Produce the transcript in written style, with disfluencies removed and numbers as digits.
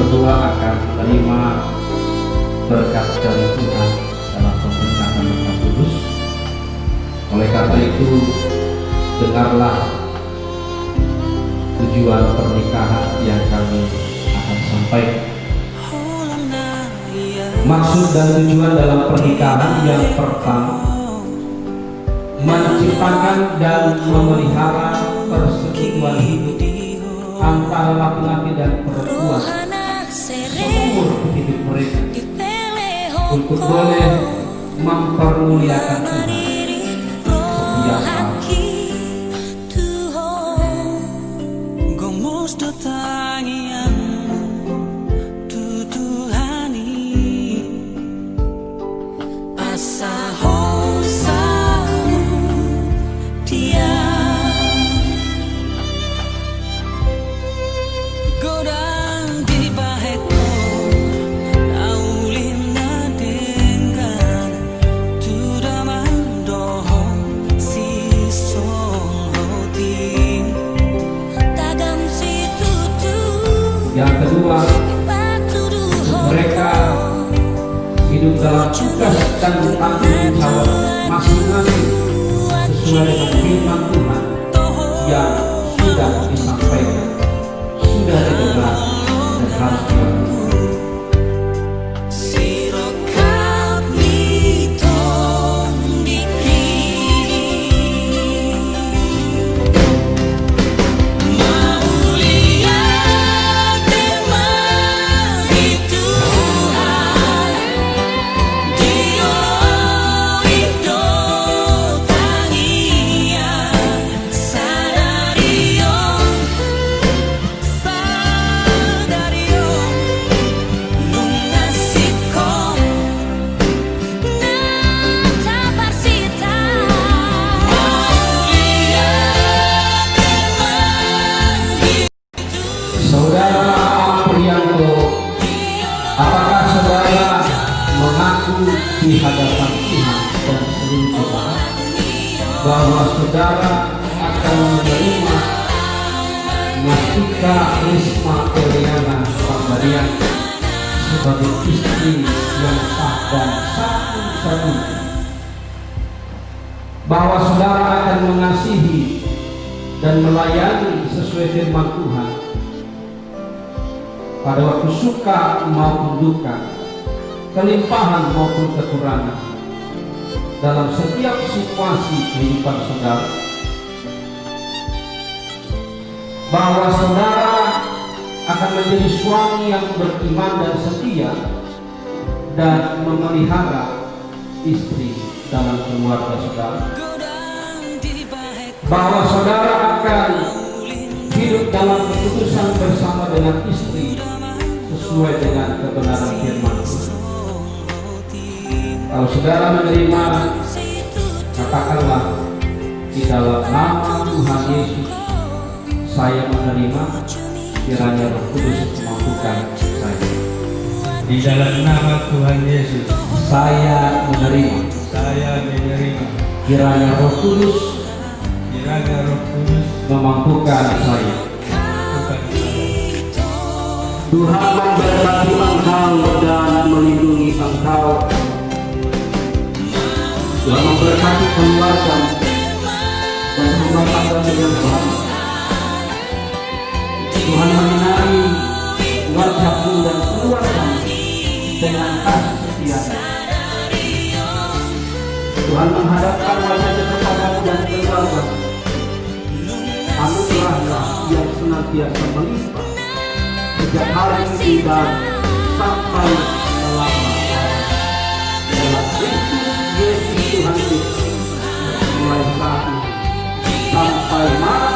berdua akan menerima berkat dari Tuhan dalam pemerintahan Roh Kudus. Oleh karena itu, dengarlah tujuan pernikahan yang kami akan sampaikan. Maksud dan tujuan dalam pernikahan yang pertama, menciptakan dan memelihara persekutuan hidup antara laki-laki dan perempuan seumur hidup mereka, untuk boleh mempermuliakan Tuhan setiap hari. Yang kedua, mereka hidup dalam tugas dan tanggung jawab masing-masing sesuai dengan firman Tuhan yang sudah disampaikan, sudah didengar dan harus dilakukan. Saudara Priyanto, apakah saudara mengaku di hadapan Tuhan dan seluruh jemaat bahwa saudara akan menerima Mastika Risma Eliana Pambarian sebagai istri yang sah dan satu-satunya, bahwa saudara akan mengasihi dan melayani sesuai firman Tuhan pada waktu suka maupun duka, kelimpahan maupun kekurangan, dalam setiap situasi kehidupan saudara, bahwa saudara akan menjadi suami yang beriman dan setia dan memelihara istri dalam keluarga saudara, bahwa saudara akan hidup dalam keputusan bersama dengan istri sesuai dengan kebenaran firman Tuhan. Kalau saudara menerima, katakanlah di dalam nama Tuhan Yesus, saya menerima, kiranya Roh Kudus memampukan saya. Di dalam nama Tuhan Yesus, saya menerima, kiranya Roh Kudus memampukan saya. Tuhan memberkati engkau dan melindungi engkau. Tuhan memberkati keluarga dan rumah tangga yang baik. Tuhan menyinari wajahmu dan keluarga dengan kasih setia. Tuhan menghadapkan wajahnya kepadamu dan keluarga. Anugerahlah yang senantiasa melimpah sejak hari ini dan sampai selama-lamanya. Dalam Kristus Yesus Tuhan Yesus, mulai saat ini sampai masa